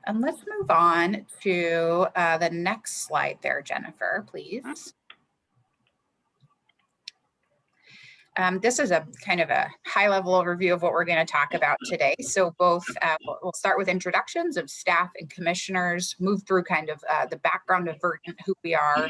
And let's move on to the next slide there, Jennifer, please. This is a kind of a high-level overview of what we're going to talk about today. So both, we'll start with introductions of staff and commissioners, move through kind of the background of Verdant, who we are,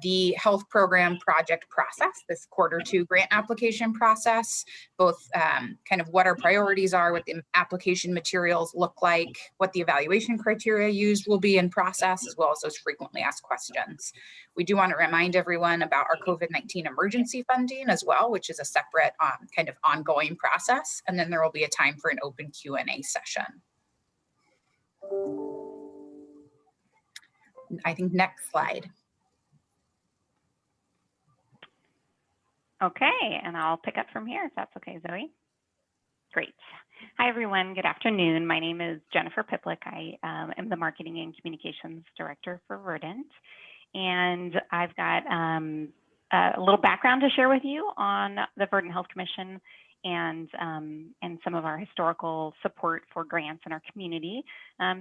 the health program project process, this Q2 grant application process, both kind of what our priorities are, what the application materials look like, what the evaluation criteria used will be in process, as well as those frequently asked questions. We do want to remind everyone about our COVID-19 emergency funding as well, which is a separate kind of ongoing process. And then there will be a time for an open Q&A session. I think next slide. Okay, and I'll pick up from here if that's okay, Zoe. Great. Hi, everyone. Good afternoon. My name is Jennifer Piplick. I am the Marketing and Communications Director for Verdant. And I've got a little background to share with you on the Verdant Health Commission and some of our historical support for grants in our community.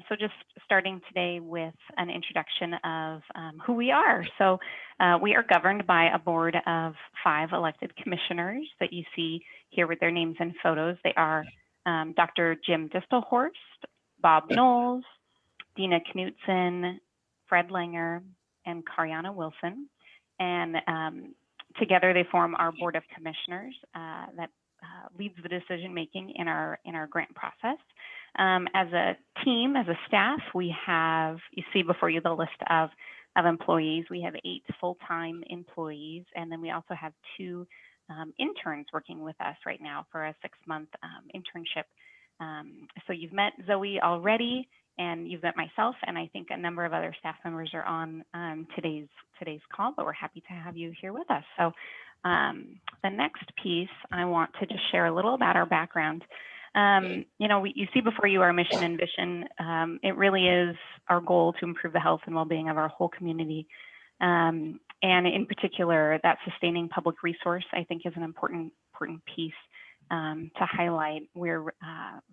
So just starting today with an introduction of who we are. So we are governed by a board of 5 elected commissioners that you see here with their names and photos. They are Dr. Jim Distelhorst, Bob Knowles, Dina Knutson, Fred Langer, and Karyana Wilson. And together they form our board of commissioners that leads the decision making in our grant process. As a team, as a staff, we have, you see before you the list of employees. We have 8 full-time employees, and then we also have 2 interns working with us right now for a 6-month internship. So you've met Zoe already, and you've met myself, and I think a number of other staff members are on today's call, but we're happy to have you here with us. So the next piece, I want to just share a little about our background. You know, you see before you our mission and vision. It really is our goal to improve the health and well-being of our whole community. And in particular, that sustaining public resource, I think, is an important piece to highlight. We're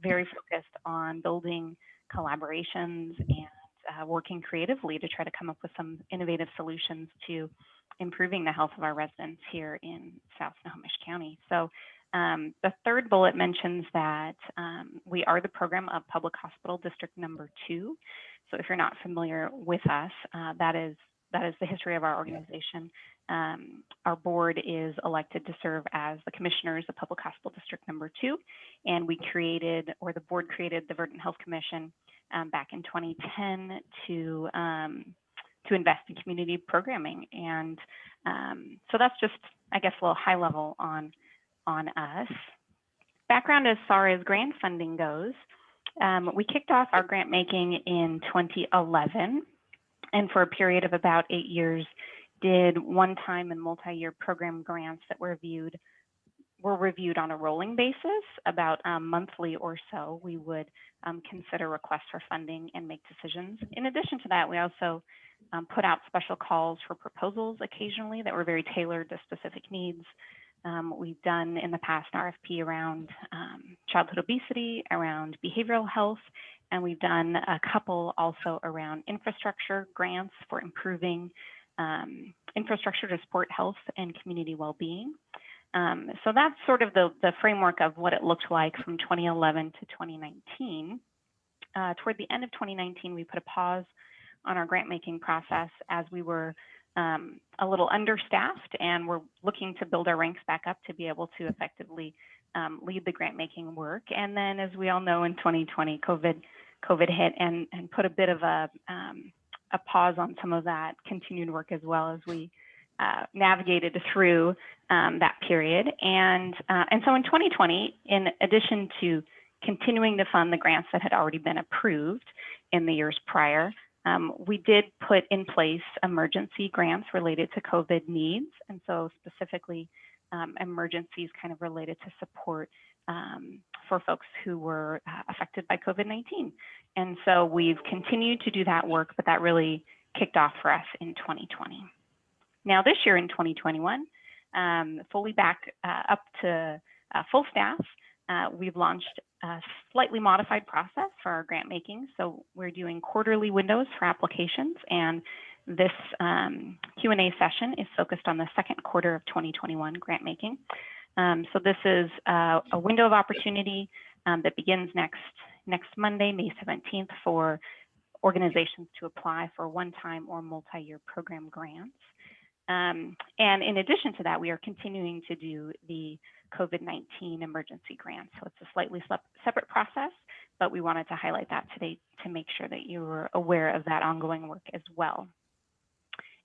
very focused on building collaborations and working creatively to try to come up with some innovative solutions to improving the health of our residents here in South Snohomish County. So the third bullet mentions that we are the program of Public Hospital District number 2. So if you're not familiar with us, that is the history of our organization. Our board is elected to serve as the commissioners of Public Hospital District number 2, and we created, or the board created, the Verdant Health Commission back in 2010 to invest in community programming. And so that's just, I guess, a little high level on us. Background as far as grant funding goes, we kicked off our grant making in 2011, and for a period of about 8 years, did one-time and multi-year program grants that were reviewed on a rolling basis. About monthly or so, we would consider requests for funding and make decisions. In addition to that, we also put out special calls for proposals occasionally that were very tailored to specific needs. We've done in the past an RFP around childhood obesity, around behavioral health, and we've done a couple also around infrastructure grants for improving infrastructure to support health and community well-being. So that's sort of the framework of what it looked like from 2011 to 2019. Toward the end of 2019, we put a pause on our grant making process as we were a little understaffed, and we're looking to build our ranks back up to be able to effectively lead the grant making work. And then, as we all know, in 2020, COVID hit and put a bit of a pause on some of that continued work as well as we navigated through that period. And so in 2020, in addition to continuing to fund the grants that had already been approved in the years prior, we did put in place emergency grants related to COVID needs. And so specifically emergencies kind of related to support for folks who were affected by COVID-19. And so we've continued to do that work, but that really kicked off for us in 2020. Now this year in 2021, fully back up to full staff, we've launched a slightly modified process for our grant making. So we're doing quarterly windows for applications, and this Q&A session is focused on the second quarter of 2021 grant making. So this is a window of opportunity that begins next Monday, May 17th, for organizations to apply for one-time or multi-year program grants. And in addition to that, we are continuing to do the COVID-19 emergency grants. So it's a slightly separate process, but we wanted to highlight that today to make sure that you were aware of that ongoing work as well.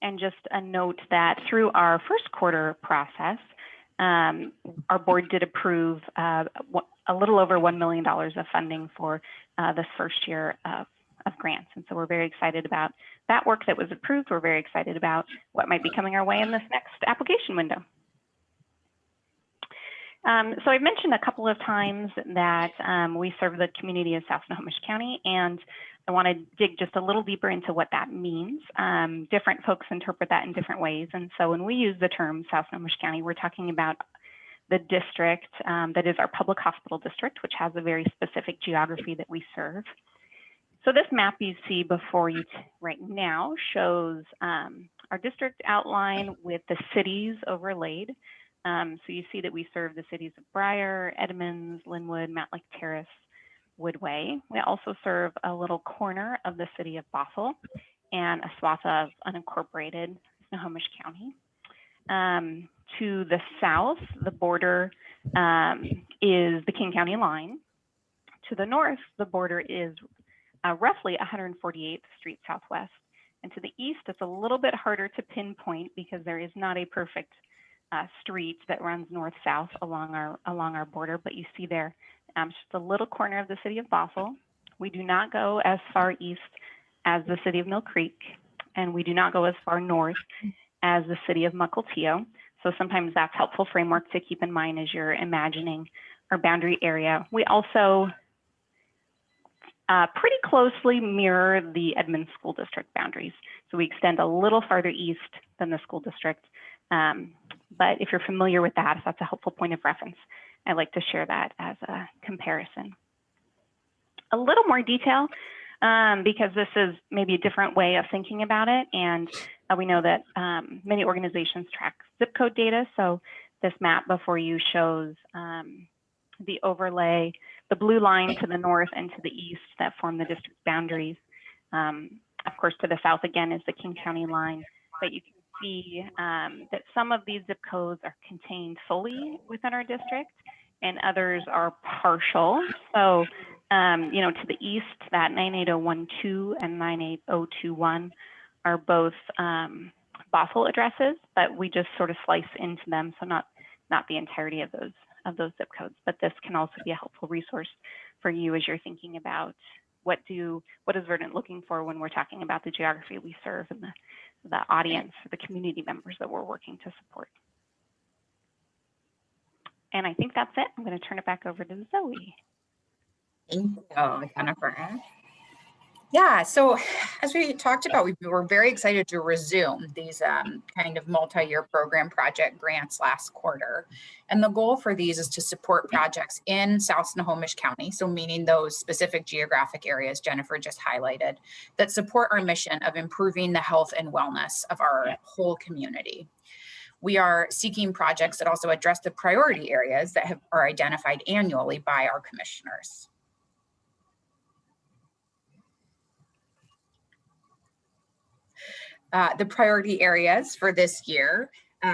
And just a note that through our first quarter process, our board did approve a little over $1 million of funding for this first year of grants. And so we're very excited about that work that was approved. We're very excited about what might be coming our way in this next application window. So I've mentioned a couple of times that we serve the community of South Snohomish County, and I want to dig just a little deeper into what that means. Different folks interpret that in different ways. And so when we use the term South Snohomish County, we're talking about the district that is our public hospital district, which has a very specific geography that we serve. So this map you see before you right now shows our district outline with the cities overlaid. So you see that we serve the cities of Briar, Edmonds, Linwood, Matlack Terrace, Woodway. We also serve a little corner of the city of Bothell and a swath of unincorporated Snohomish County. To the south, the border is the King County line. To the north, the border is roughly 148th Street Southwest. And to the east, it's a little bit harder to pinpoint because there is not a perfect street that runs north-south along our border, but you see there just a little corner of the city of Bothell. We do not go as far east as the city of Mill Creek, and we do not go as far north as the city of Mukilteo. So sometimes that's helpful framework to keep in mind as you're imagining our boundary area. We also pretty closely mirror the Edmonds School District boundaries. So we extend a little farther east than the school district. But if you're familiar with that, if that's a helpful point of reference, I like to share that as a comparison. A little more detail, because this is maybe a different way of thinking about it. And we know that many organizations track zip code data. So this map before you shows the overlay, the blue line to the north and to the east that form the district boundaries. Of course, to the south again is the King County line, but you can see that some of these zip codes are contained fully within our district and others are partial. So, you know, to the east, that 98012 and 98021 are both Bothell addresses, but we just sort of slice into them. So not the entirety of those zip codes, but this can also be a helpful resource for you as you're thinking about what is Verdant looking for when we're talking about the geography we serve and the audience, the community members that we're working to support. And I think that's it. I'm going to turn it back over to Zoe. Thank you, Jennifer. Yeah, so as we talked about, we were very excited to resume these kind of multi-year program project grants last quarter. And the goal for these is to support projects in South Snohomish County, so meaning those specific geographic areas Jennifer just highlighted, that support our mission of improving the health and wellness of our whole community. We are seeking projects that also address the priority areas that are identified annually by our commissioners. The priority areas for this year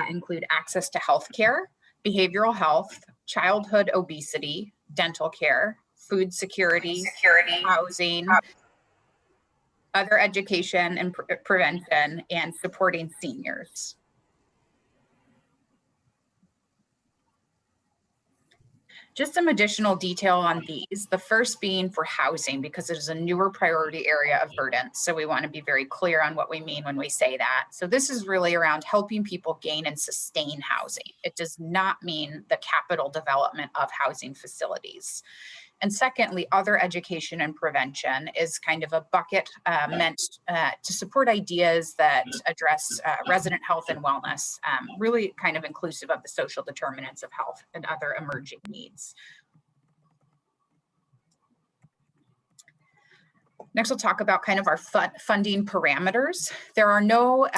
include access to healthcare, behavioral health, childhood obesity, dental care, food security, housing, other education and prevention, and supporting seniors. Just some additional detail on these. The first being for housing, because it is a newer priority area of Verdant. So we want to be very clear on what we mean when we say that. So this is really around helping people gain and sustain housing. It does not mean the capital development of housing facilities. And secondly, other education and prevention is kind of a bucket meant to support ideas that address resident health and wellness, really kind of inclusive of the social determinants of health and other emerging needs. Next, we'll talk about kind of our funding parameters. There are no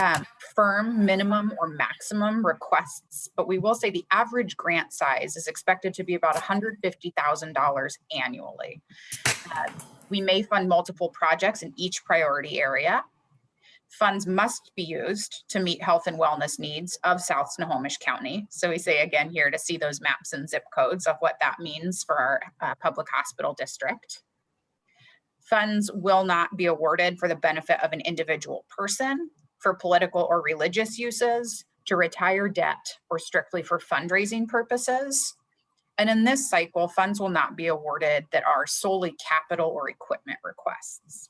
firm minimum or maximum requests, but we will say the average grant size is expected to be about $150,000 annually. We may fund multiple projects in each priority area. Funds must be used to meet health and wellness needs of South Snohomish County. So we say again here to see those maps and zip codes of what that means for our public hospital district. Funds will not be awarded for the benefit of an individual person, for political or religious uses, to retire debt, or strictly for fundraising purposes. And in this cycle, funds will not be awarded that are solely capital or equipment requests.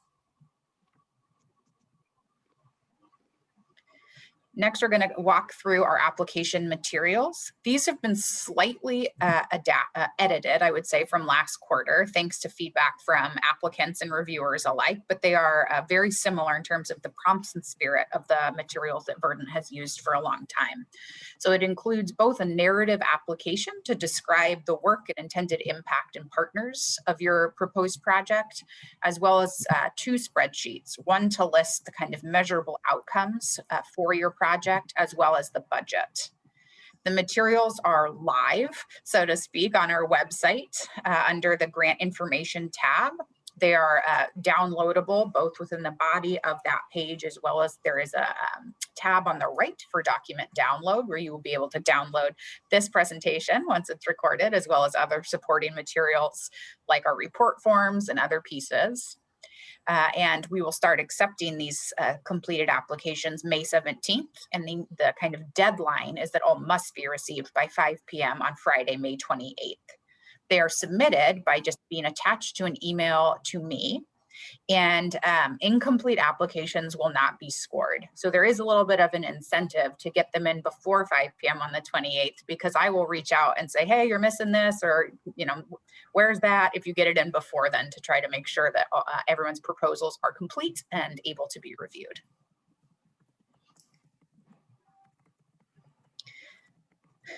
Next, we're going to walk through our application materials. These have been slightly edited, I would say, from last quarter, thanks to feedback from applicants and reviewers alike, but they are very similar in terms of the prompts and spirit of the materials that Verdant has used for a long time. So it includes both a narrative application to describe the work and intended impact and partners of your proposed project, as well as 2 spreadsheets, one to list the kind of measurable outcomes for your project, as well as the budget. The materials are live, so to speak, on our website under the grant information tab. They are downloadable both within the body of that page, as well as there is a tab on the right for document download, where you will be able to download this presentation once it's recorded, as well as other supporting materials like our report forms and other pieces. And we will start accepting these completed applications May 17th. And the kind of deadline is that all must be received by 5 p.m. on Friday, May 28th. They are submitted by just being attached to an email to me, and incomplete applications will not be scored. So there is a little bit of an incentive to get them in before 5 p.m. on the 28th, because I will reach out and say, hey, you're missing this, or, you know, where's that? If you get it in before then, to try to make sure that everyone's proposals are complete and able to be reviewed.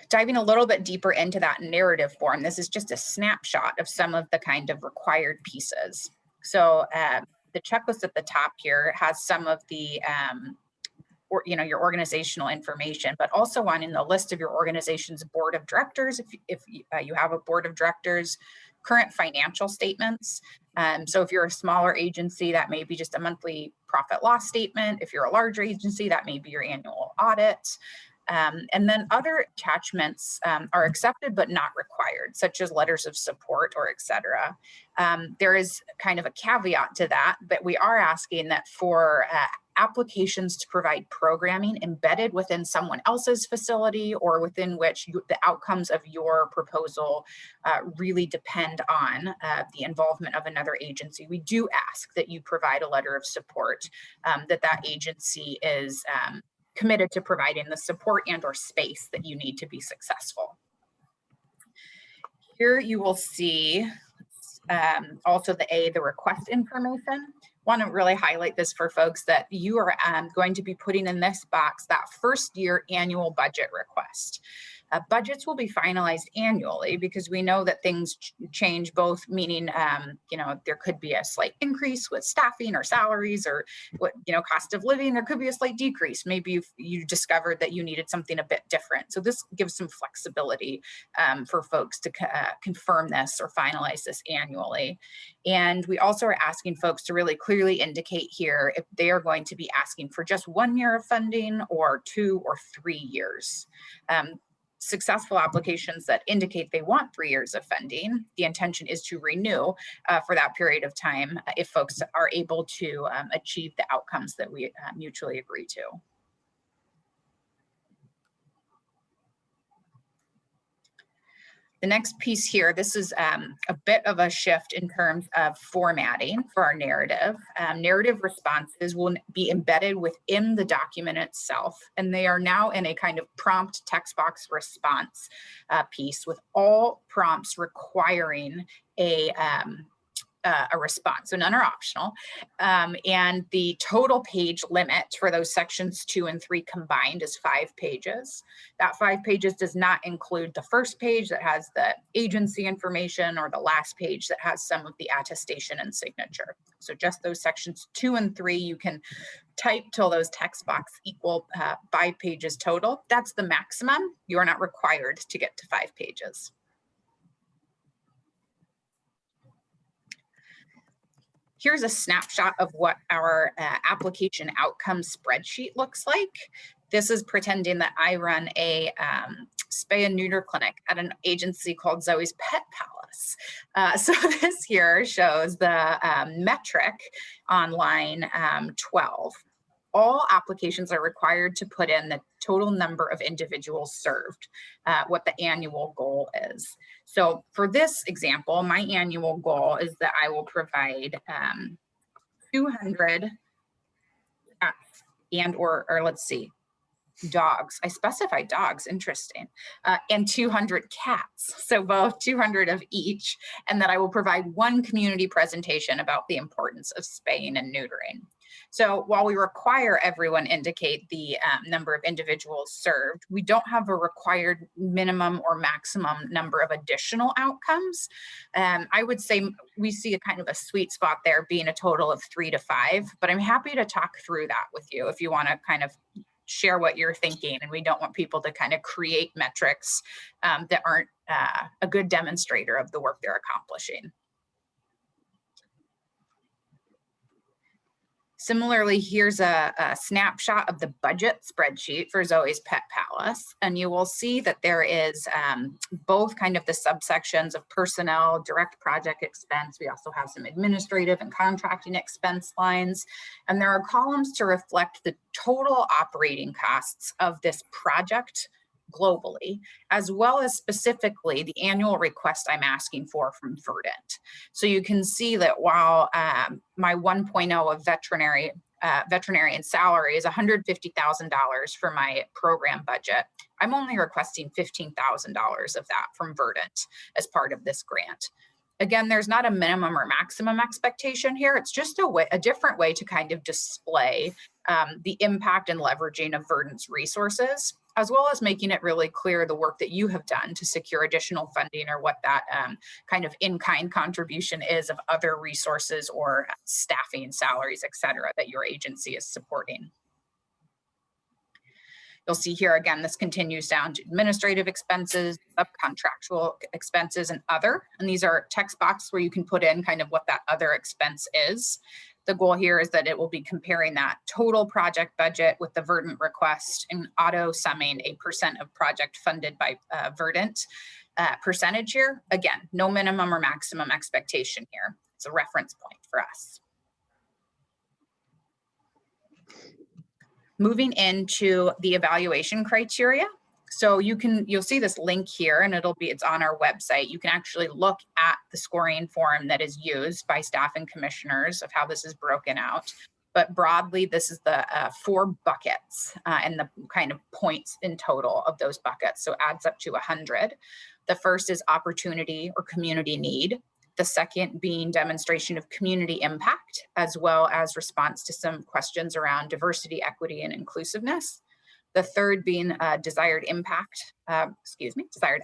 Diving a little bit deeper into that narrative form, this is just a snapshot of some of the kind of required pieces. So the checklist at the top here has some of the, your organizational information, but also on in the list of your organization's board of directors, if you have a board of directors, current financial statements. So if you're a smaller agency, that may be just a monthly profit loss statement. If you're a larger agency, that may be your annual audit. And then other attachments are accepted but not required, such as letters of support or et cetera. There is kind of a caveat to that, but we are asking that for applications to provide programming embedded within someone else's facility, or within which the outcomes of your proposal really depend on the involvement of another agency, we do ask that you provide a letter of support, that agency is committed to providing the support and or space that you need to be successful. Here you will see also the request information. Want to really highlight this for folks, that you are going to be putting in this box that first year annual budget request. Budgets will be finalized annually, because we know that things change, both meaning, there could be a slight increase with staffing or salaries, or cost of living. There could be a slight decrease. Maybe you discovered that you needed something a bit different. So this gives some flexibility for folks to confirm this or finalize this annually. And we also are asking folks to really clearly indicate here if they are going to be asking for just 1 year of funding, or 2 or 3 years. Successful applications that indicate they want 3 years of funding, the intention is to renew for that period of time if folks are able to achieve the outcomes that we mutually agree to. The next piece here, this is a bit of a shift in terms of formatting for our narrative. Narrative responses will be embedded within the document itself, and they are now in a kind of prompt text box response piece, with all prompts requiring a a response, so none are optional. And the total page limit for those sections 2 and 3 combined is 5 pages. That 5 pages does not include the first page that has the agency information or the last page that has some of the attestation and signature. So just those sections 2 and 3, you can type till those text box equal 5 pages total. That's the maximum. You are not required to get to 5 pages. Here's a snapshot of what our application outcome spreadsheet looks like. This is pretending that I run a spay and neuter clinic at an agency called Zoe's Pet Palace. So this here shows the metric on line 12. All applications are required to put in the total number of individuals served, what the annual goal is. So for this example, my annual goal is that I will provide 200 or let's see, dogs. I specified dogs, interesting, and 200 cats. So both 200 of each, and that I will provide one community presentation about the importance of spaying and neutering. So while we require everyone indicate the number of individuals served, we don't have a required minimum or maximum number of additional outcomes. I would say we see a kind of a sweet spot there being a total of 3 to 5, but I'm happy to talk through that with you if you want to kind of share what you're thinking. And we don't want people to kind of create metrics that aren't a good demonstrator of the work they're accomplishing. Similarly, here's a snapshot of the budget spreadsheet for Zoe's Pet Palace. And you will see that there is both kind of the subsections of personnel, direct project expense. We also have some administrative and contracting expense lines. And there are columns to reflect the total operating costs of this project globally, as well as specifically the annual request I'm asking for from Verdant. So you can see that while my 1.0 of veterinarian salary is $150,000 for my program budget, I'm only requesting $15,000 of that from Verdant as part of this grant. Again, there's not a minimum or maximum expectation here. It's just a different way to kind of display the impact and leveraging of Verdant's resources, as well as making it really clear the work that you have done to secure additional funding or what that kind of in-kind contribution is of other resources or staffing, salaries, et cetera, that your agency is supporting. You'll see here again, this continues down to administrative expenses, subcontractual expenses, and other. And these are text boxes where you can put in kind of what that other expense is. The goal here is that it will be comparing that total project budget with the Verdant request and auto summing a % of project funded by Verdant percentage here. Again, no minimum or maximum expectation here. It's a reference point for us. Moving into the evaluation criteria. So you'll see this link here and it's on our website. You can actually look at the scoring form that is used by staff and commissioners of how this is broken out. But broadly, this is the 4 buckets and the kind of points in total of those buckets. So it adds up to 100. The first is opportunity or community need. The second being demonstration of community impact, as well as response to some questions around diversity, equity, and inclusiveness. The third being desired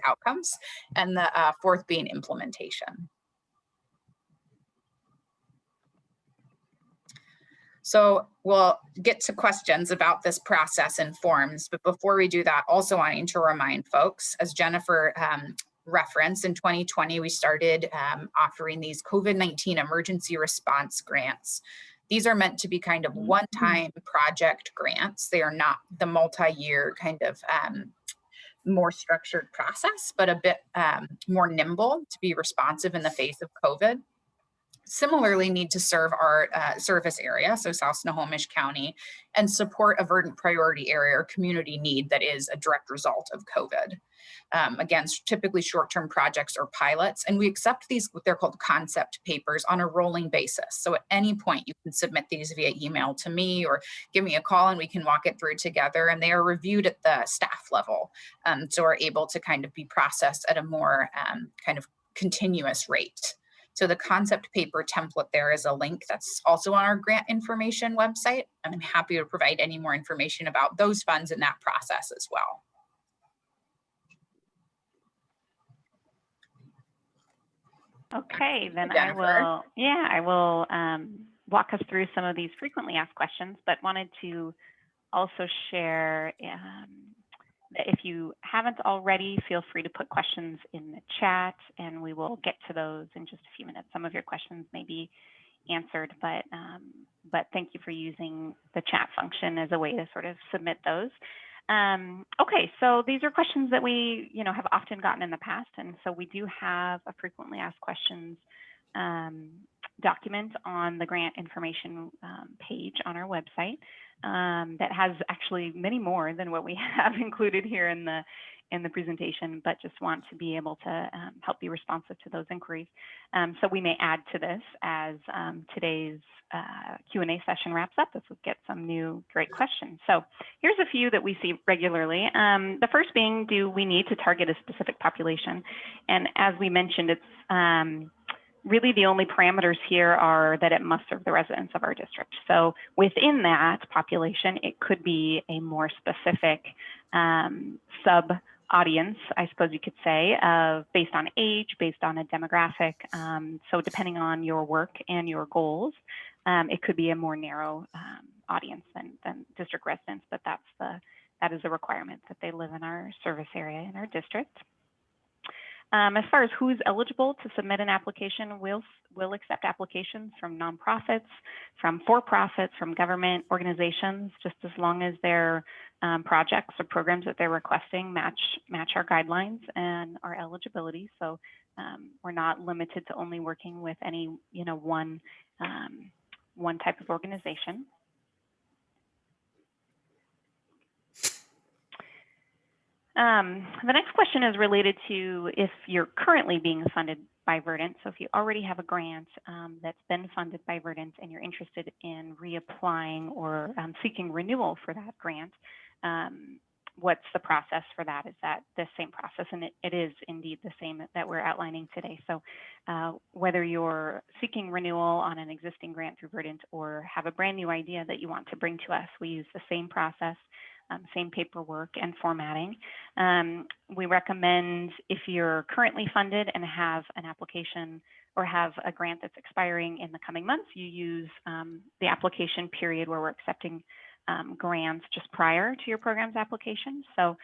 outcomes. And the fourth being implementation. So we'll get to questions about this process and forms, but before we do that, also wanting to remind folks, as Jennifer reference, in 2020, we started offering these COVID-19 emergency response grants. These are meant to be kind of one-time project grants. They are not the multi-year kind of more structured process, but a bit more nimble to be responsive in the face of COVID. Similarly need to serve our service area, so South Snohomish County, and support a Verdant priority area or community need that is a direct result of COVID. Again, typically short-term projects or pilots, and we accept these, what they're called concept papers, on a rolling basis. So at any point, you can submit these via email to me or give me a call and we can walk it through together, and they are reviewed at the staff level. So are able to kind of be processed at a more kind of continuous rate. So the concept paper template there is a link that's also on our grant information website, and I'm happy to provide any more information about those funds and that process as well. Okay, then I will walk us through some of these frequently asked questions, but wanted to also share that if you haven't already, feel free to put questions in the chat and we will get to those in just a few minutes. Some of your questions may be answered, but thank you for using the chat function as a way to sort of submit those. Okay, so these are questions that we have often gotten in the past, and so we do have a frequently asked questions document on the grant information page on our website that has actually many more than what we have included here in the presentation, but just want to be able to help be responsive to those inquiries. So we may add to this as today's Q&A session wraps up if we get some new great questions. So here's a few that we see regularly. The first being, do we need to target a specific population? And as we mentioned, it's really the only parameters here are that it must serve the residents of our district. So within that population, it could be a more specific sub audience, I suppose you could say, based on age, based on a demographic. So depending on your work and your goals, it could be a more narrow audience than district residents, but that is a requirement that they live in our service area in our district. As far as who's eligible to submit an application, we'll accept applications from nonprofits, from for-profits, from government organizations, just as long as their projects or programs that they're requesting match our guidelines and our eligibility. So we're not limited to only working with any one type of organization. The next question is related to if you're currently being funded by Verdant. So if you already have a grant that's been funded by Verdant and you're interested in reapplying or seeking renewal for that grant, what's the process for that? Is that the same process? And it is indeed the same that we're outlining today. So whether you're seeking renewal on an existing grant through Verdant or have a brand new idea that you want to bring to us, we use the same process. Same paperwork and formatting. We recommend if you're currently funded and have an application or have a grant that's expiring in the coming months, you use the application period where we're accepting grants just prior to your program's application. So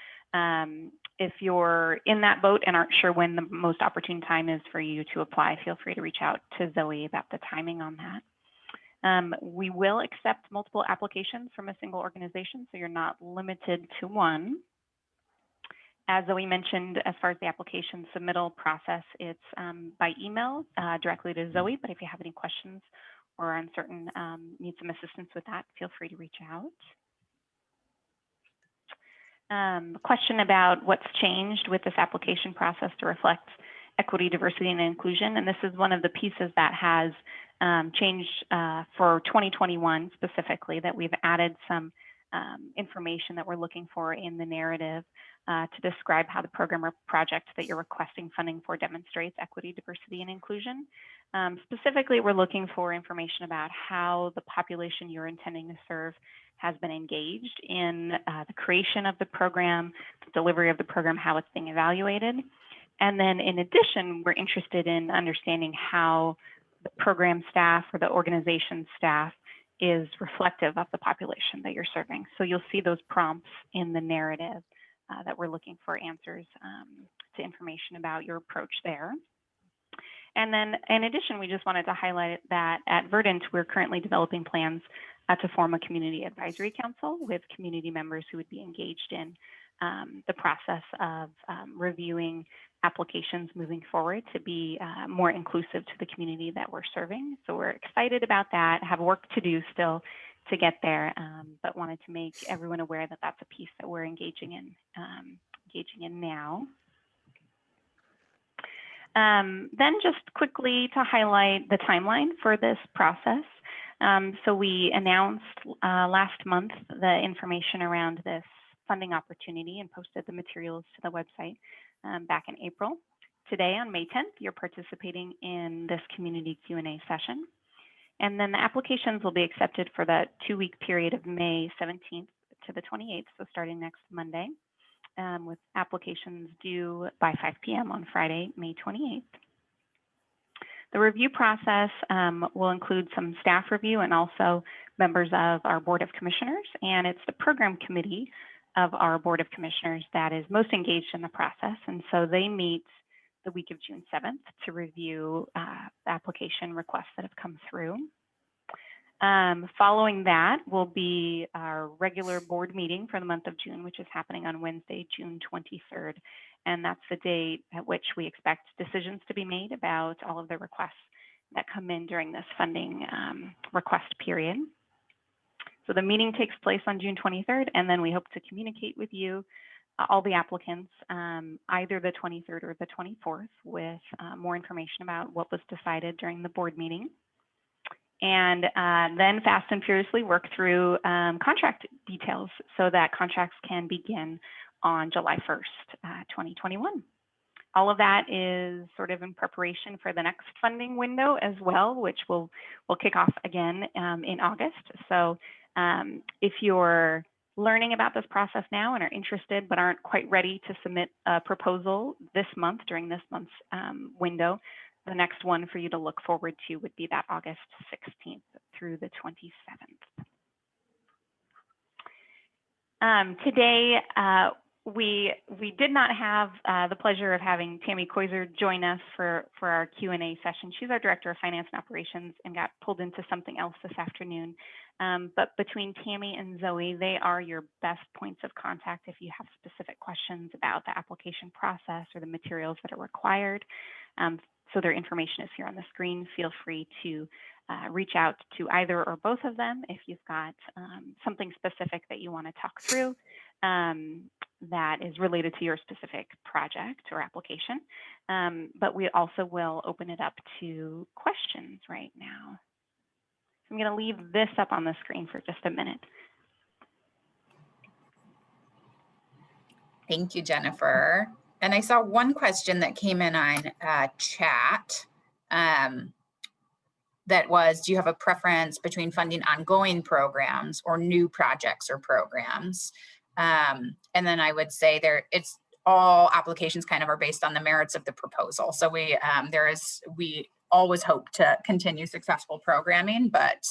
if you're in that boat and aren't sure when the most opportune time is for you to apply, feel free to reach out to Zoe about the timing on that. We will accept multiple applications from a single organization, so you're not limited to one. As Zoe mentioned, as far as the application submittal process, it's by email directly to Zoe, but if you have any questions or are uncertain, need some assistance with that, feel free to reach out. Question about what's changed with this application process to reflect equity, diversity, and inclusion, and this is one of the pieces that has changed for 2021 specifically, that we've added some information that we're looking for in the narrative to describe how the program or project that you're requesting funding for demonstrates equity, diversity, and inclusion. Specifically, we're looking for information about how the population you're intending to serve has been engaged in the creation of the program, the delivery of the program, how it's being evaluated. And then in addition, we're interested in understanding how the program staff or the organization staff is reflective of the population that you're serving. So you'll see those prompts in the narrative that we're looking for answers to information about your approach there. And then in addition, we just wanted to highlight that at Verdant, we're currently developing plans to form a community advisory council with community members who would be engaged in the process of reviewing applications moving forward to be more inclusive to the community that we're serving. So we're excited about that, have work to do still to get there, but wanted to make everyone aware that that's a piece that we're engaging in now. Then just quickly to highlight the timeline for this process. So we announced last month the information around this funding opportunity and posted the materials to the website back in April. today on May 10th, you're participating in this community Q&A session. And then the applications will be accepted for the 2-week period of May 17th to the 28th, so starting next Monday, with applications due by 5 p.m. on Friday, May 28th. The review process will include some staff review and also members of our Board of Commissioners, and it's the program committee of our Board of Commissioners that is most engaged in the process, and so they meet the week of June 7th to review the application requests that have come through. Following that will be our regular board meeting for the month of June, which is happening on Wednesday, June 23rd. And that's the date at which we expect decisions to be made about all of the requests that come in during this funding request period. So the meeting takes place on June 23rd, and then we hope to communicate with you, all the applicants, either the 23rd or the 24th, with more information about what was decided during the board meeting. And then fast and furiously work through contract details so that contracts can begin on July 1st, 2021. All of that is sort of in preparation for the next funding window as well, which will kick off again in August. So if you're learning about this process now and are interested but aren't quite ready to submit a proposal this month during this month's window, the next one for you to look forward to would be that August 16th through the 27th. Today, we did not have the pleasure of having Tammy Koiser join us for our Q&A session. She's our Director of Finance and Operations and got pulled into something else this afternoon. But between Tammy and Zoe, they are your best points of contact if you have specific questions about the application process or the materials that are required. So their information is here on the screen. Feel free to reach out to either or both of them if you've got something specific that you want to talk through that is related to your specific project or application. But we also will open it up to questions right now. I'm going to leave this up on the screen for just a minute. Thank you, Jennifer. And I saw one question that came in on chat that was, do you have a preference between funding ongoing programs or new projects or programs? And then I would say it's all applications kind of are based on the merits of the proposal. So we always hope to continue successful programming, but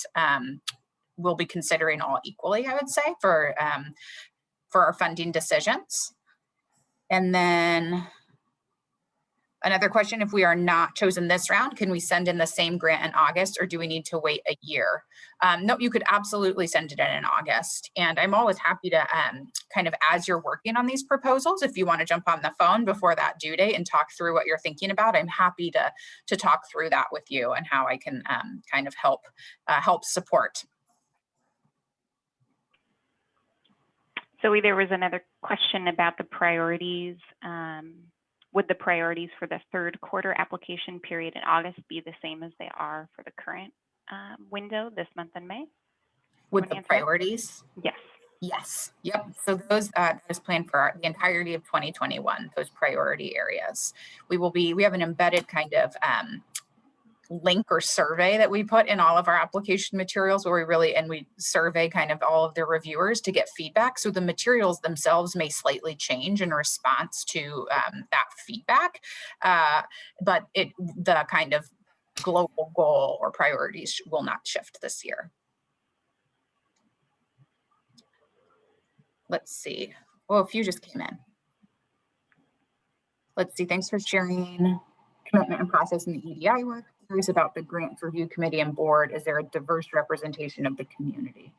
we'll be considering all equally, I would say, for our funding decisions. And then another question, if we are not chosen this round, can we send in the same grant in August or do we need to wait a year? No, you could absolutely send it in August. And I'm always happy to kind of, as you're working on these proposals, if you want to jump on the phone before that due date and talk through what you're thinking about, I'm happy to talk through that with you and how I can kind of help support. Zoe, there was another question about the priorities. Would the priorities for the third quarter application period in August be the same as they are for the current window this month in May? Would the priorities? Yes. Yes. Yep. So those is planned for the entirety of 2021, those priority areas. We have an embedded kind of link or survey that we put in all of our application materials where we survey kind of all of the reviewers to get feedback. So the materials themselves may slightly change in response to that feedback, but the kind of global goal or priorities will not shift this year. Let's see. Oh, a few just came in. Let's see. Thanks for sharing commitment and process in the EDI work. Curious about the grant review committee and board. Is there a diverse representation of the community?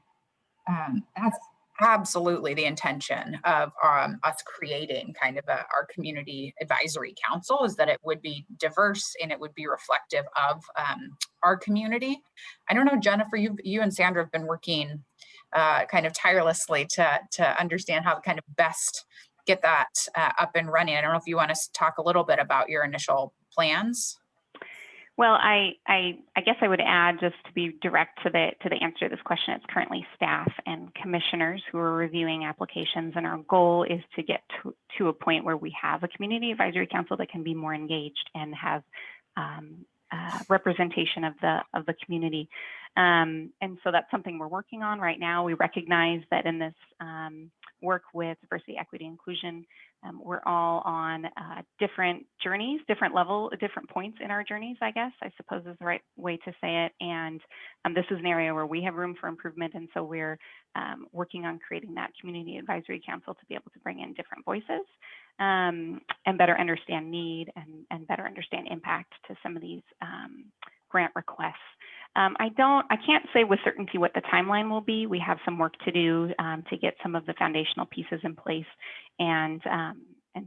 That's absolutely the intention of us creating kind of our community advisory council, is that it would be diverse and it would be reflective of our community. I don't know, Jennifer, you and Sandra have been working kind of tirelessly to understand how to kind of best get that up and running. I don't know if you want to talk a little bit about your initial plans. Well, I guess I would add, just to be direct to the answer to this question, it's currently staff and commissioners who are reviewing applications, and our goal is to get to a point where we have a community advisory council that can be more engaged and have representation of the community. And so that's something we're working on right now. We recognize that in this work with diversity, equity, inclusion, we're all on different journeys, different points in our journeys, I guess, I suppose is the right way to say it. And this is an area where we have room for improvement. And so we're working on creating that community advisory council to be able to bring in different voices and better understand need and better understand impact to some of these grant requests. I can't say with certainty what the timeline will be. We have some work to do to get some of the foundational pieces in place, and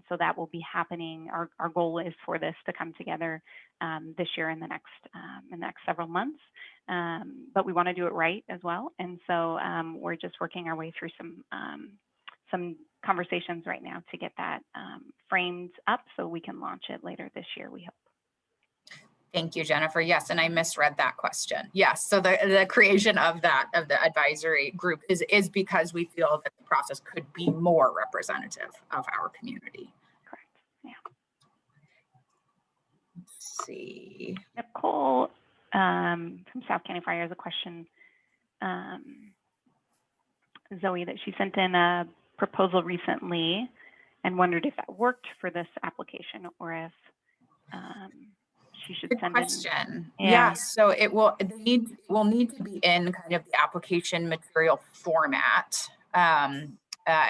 so that will be happening. Our goal is for this to come together this year in the next several months, but we want to do it right as well. And so we're just working our way through some conversations right now to get that framed up so we can launch it later this year, we hope. Thank you, Jennifer. Yes, and I misread that question. Yes, so the creation of the advisory group is because we feel that the process could be more representative of our community. Correct. Yeah. Let's see. Nicole from South County Fire has a question, Zoe, that she sent in a proposal recently and wondered if that worked for this application or if she should Good send question. in. Yeah, so it will need to be in kind of the application material format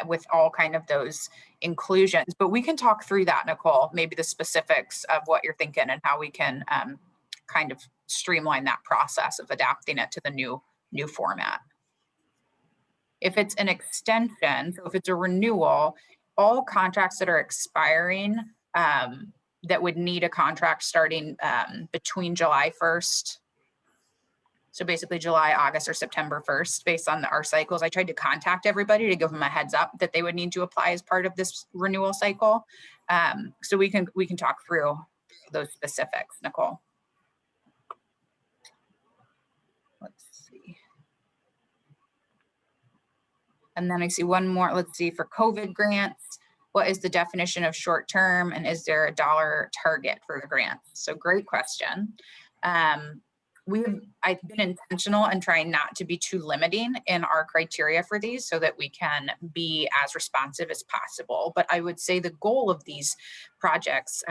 with all kind of those inclusions. But we can talk through that, Nicole, maybe the specifics of what you're thinking and how we can kind of streamline that process of adapting it to the new format. If it's an extension, so if it's a renewal, all contracts that are expiring that would need a contract starting between July 1st. So basically July, August, or September 1st, based on our cycles. I tried to contact everybody to give them a heads up that they would need to apply as part of this renewal cycle. So we can talk through those specifics, Nicole. Let's see. And then I see one more, let's see, for COVID grants. What is the definition of short term, and is there a dollar target for the grants? So great question. I've been intentional in trying not to be too limiting in our criteria for these so that we can be as responsive as possible. But I would say the goal of these projects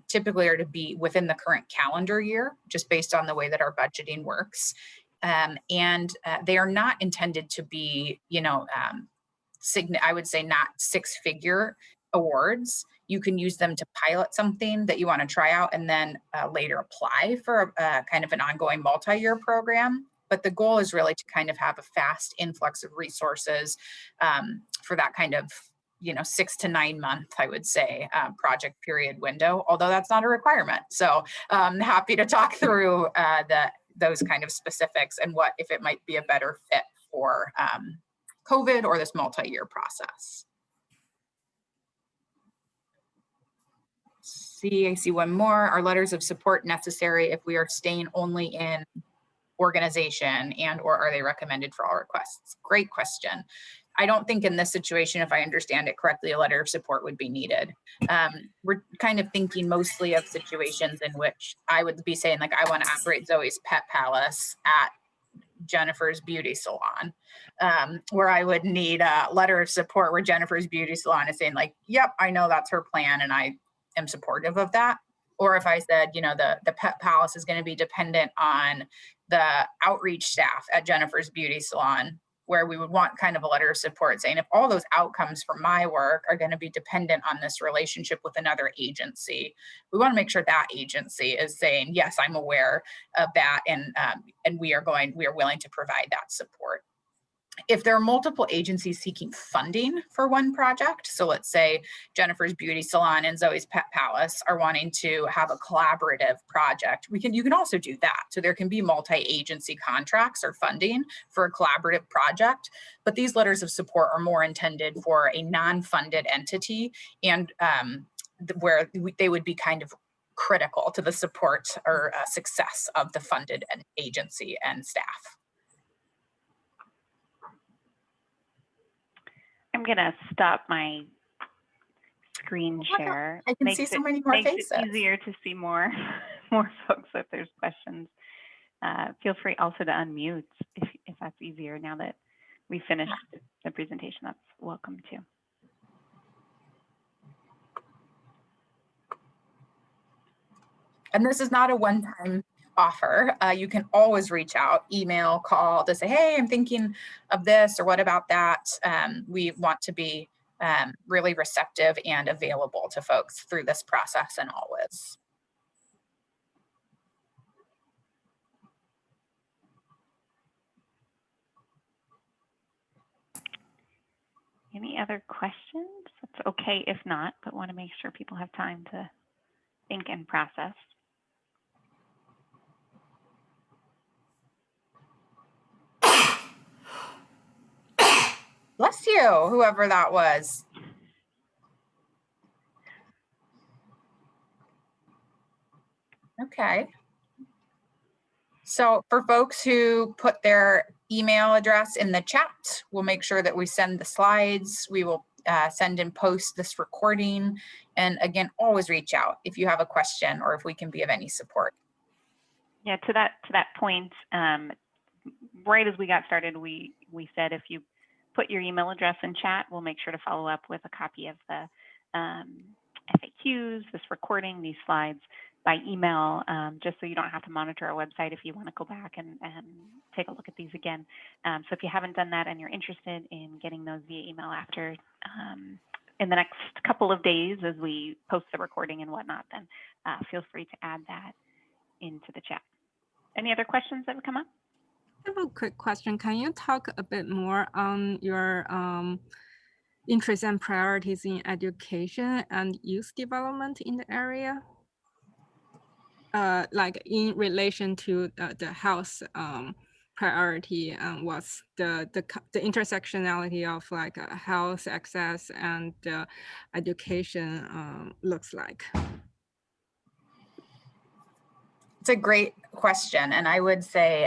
typically are to be within the current calendar year, just based on the way that our budgeting works. And they are not intended to be, I would say not six-figure awards. You can use them to pilot something that you want to try out and then later apply for a kind of an ongoing multi-year program. But the goal is really to kind of have a fast influx of resources for that kind of 6 to 9 month, I would say, project period window, although that's not a requirement. So I'm happy to talk through those kind of specifics and what if it might be a better fit for COVID or this multi-year process. I see one more. Are letters of support necessary if we are staying only in organization, and or are they recommended for all requests? Great question. I don't think in this situation, if I understand it correctly, a letter of support would be needed. We're kind of thinking mostly of situations in which I would be saying, like, I want to operate Zoe's Pet Palace at Jennifer's Beauty Salon, where I would need a letter of support where Jennifer's Beauty Salon is saying, like, yep, I know that's her plan and I am supportive of that. Or if I said, the Pet Palace is going to be dependent on the outreach staff at Jennifer's Beauty Salon, where we would want kind of a letter of support saying, if all those outcomes for my work are going to be dependent on this relationship with another agency, we want to make sure that agency is saying, yes, I'm aware of that, and we are willing to provide that support. If there are multiple agencies seeking funding for one project, so let's say Jennifer's Beauty Salon and Zoe's Pet Palace are wanting to have a collaborative project, you can also do that. So there can be multi-agency contracts or funding for a collaborative project, but these letters of support are more intended for a non-funded entity and where they would be kind of critical to the support or success of the funded agency and staff. I'm gonna stop my screen share. I can see so many more faces. Makes it easier to see more folks if there's questions. Feel free also to unmute if that's easier now that we finished the presentation. That's welcome too. And this is not a one-time offer. You can always reach out, email, call to say, hey, I'm thinking of this, or what about that? We want to be really receptive and available to folks through this process and always. Any other questions? It's okay if not, but want to make sure people have time to think and process. Bless you, whoever that was. Okay. So for folks who put their email address in the chat, we'll make sure that we send the slides. We will send and post this recording. And again, always reach out if you have a question or if we can be of any support. Yeah, to that point, right as we got started, we said if you put your email address in chat, we'll make sure to follow up with a copy of the FAQs, this recording, these slides by email, just so you don't have to monitor our website if you want to go back and take a look at these again. So if you haven't done that and you're interested in getting those via email after in the next couple of days as we post the recording and whatnot, then feel free to add that into the chat. Any other questions that would come up? I have a quick question. Can you talk a bit more on your interests and priorities in education and youth development in the area? Like in relation to the health priority, and what's the intersectionality of like health access and education looks like? It's a great question. And I would say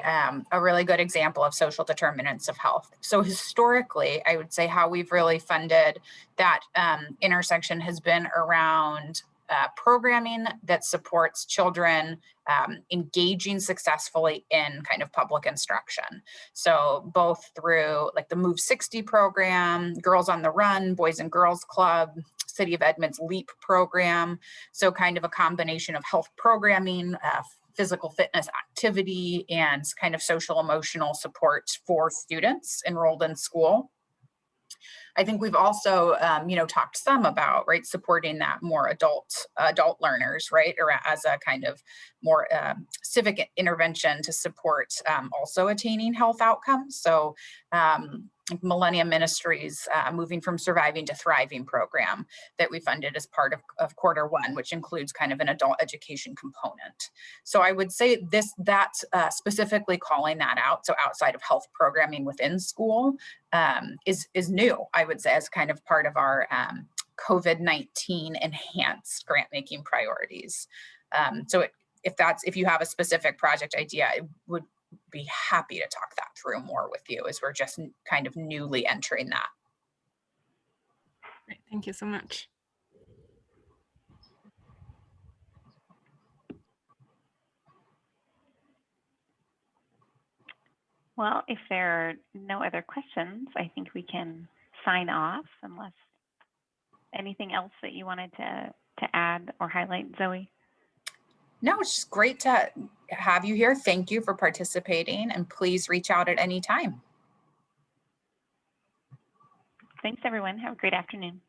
a really good example of social determinants of health. So historically, I would say how we've really funded that intersection has been around programming that supports children engaging successfully in kind of public instruction. So both through like the Move 60 program, Girls on the Run, Boys and Girls Club, City of Edmonds LEAP program. So kind of a combination of health programming, physical fitness activity, and kind of social emotional support for students enrolled in school. I think we've also, talked some about, right, supporting that more adult learners, right, or as a kind of more civic intervention to support also attaining health outcomes. So Millennium Ministries Moving from Surviving to Thriving program that we funded as part of Q1, which includes kind of an adult education component. So I would say that specifically calling that out, so outside of health programming within school, is new, I would say, as kind of part of our COVID-19 enhanced grant making priorities. So if you have a specific project idea, I would be happy to talk that through more with you, as we're just kind of newly entering that. Great. Thank you so much. Well, if there are no other questions, I think we can sign off unless anything else that you wanted to add or highlight, Zoe. No, it's just great to have you here. Thank you for participating, and please reach out at any time. Thanks, everyone. Have a great afternoon.